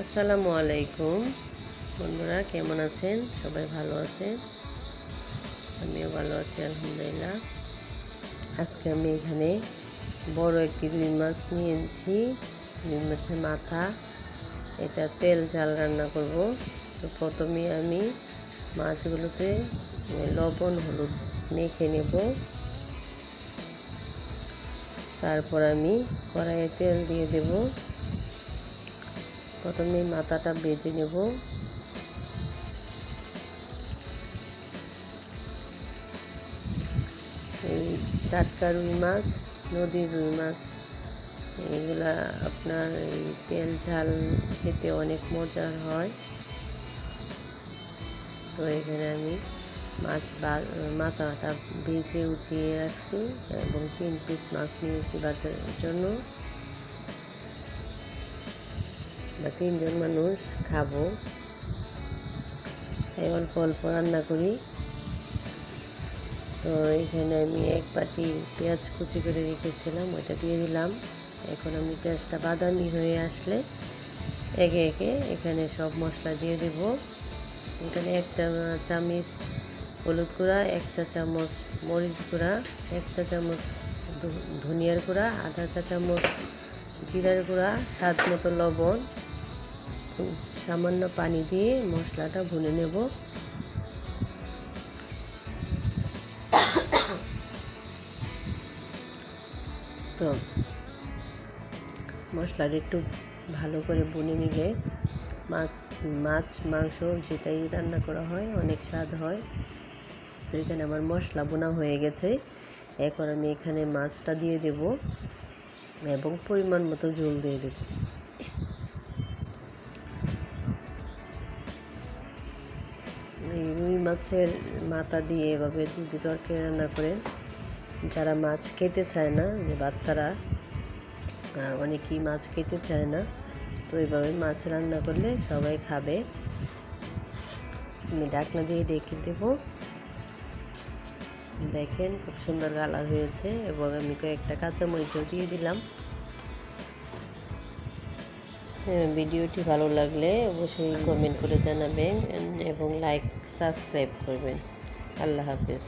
আসসালামু আলাইকুম বন্ধুরা, কেমন আছেন? সবাই ভালো আছেন? আমিও ভালো আছি আলহামদুলিল্লাহ। আজকে আমি এখানে বড় একটি রুই মাছ নিয়েছি। রুই মাছের মাথা, এটা তেল ঝাল রান্না করব। তো প্রথমে আমি মাছগুলোতে লবণ হলুদ মেখে নেব। তারপর আমি কড়াইয়ে তেল দিয়ে দেব। প্রথমে মাথাটা ভেজে নেব। এই টাটকা রুই মাছ, নদীর রুই মাছ, এইগুলা আপনার এই তেল ঝাল খেতে অনেক মজার হয়। তো এখানে আমি মাথাটা ভেজে উঠিয়ে রাখছি এবং 3 পিস মাছ নিয়েছি বাজার জন্য, বা 3 জন মানুষ খাবো, তাই অল্প অল্প রান্না করি। তো এখানে আমি 1 বাটি পেঁয়াজ কুচি করে রেখেছিলাম, ওইটা দিয়ে দিলাম। এখন আমি পেঁয়াজটা বাদামি হয়ে আসলে একে একে এখানে সব মশলা দিয়ে দেব। এখানে 1 চামচ হলুদ গুঁড়া, 1 চা চামচ মরিচ গুঁড়া, 1 চা চামচ ধনিয়ার গুঁড়া, আধা চা চামচ জিরার গুঁড়া, স্বাদ মতো লবণ, সামান্য পানি দিয়ে মশলাটা ভুনে নেব। তো মশলাটা একটু ভালো করে ভুনে নিলে মাছ মাংস যেটাই রান্না করা হয় অনেক স্বাদ হয়। তো এখানে আমার মশলা বোনা হয়ে গেছে। এখন আমি এখানে মাছটা দিয়ে দেব এবং পরিমাণ মতো ঝোল দিয়ে দেব। এই রুই মাছের মাথা দিয়ে এভাবে যদি তরকারি রান্না করেন, যারা মাছ খেতে চায় না, যে বাচ্চারা অনেকেই মাছ খেতে চায় না, তো এইভাবে মাছ রান্না করলে সবাই খাবে। আমি ঢাকনা দিয়ে ঢেকে দেব। দেখেন খুব সুন্দর কালার হয়েছে এবং আমি কয়েকটা কাঁচামরিচও দিয়ে দিলাম। ভিডিওটি ভালো লাগলে অবশ্যই কমেন্ট করে জানাবেন এবং লাইক সাবস্ক্রাইব করবেন। আল্লাহ হাফেজ।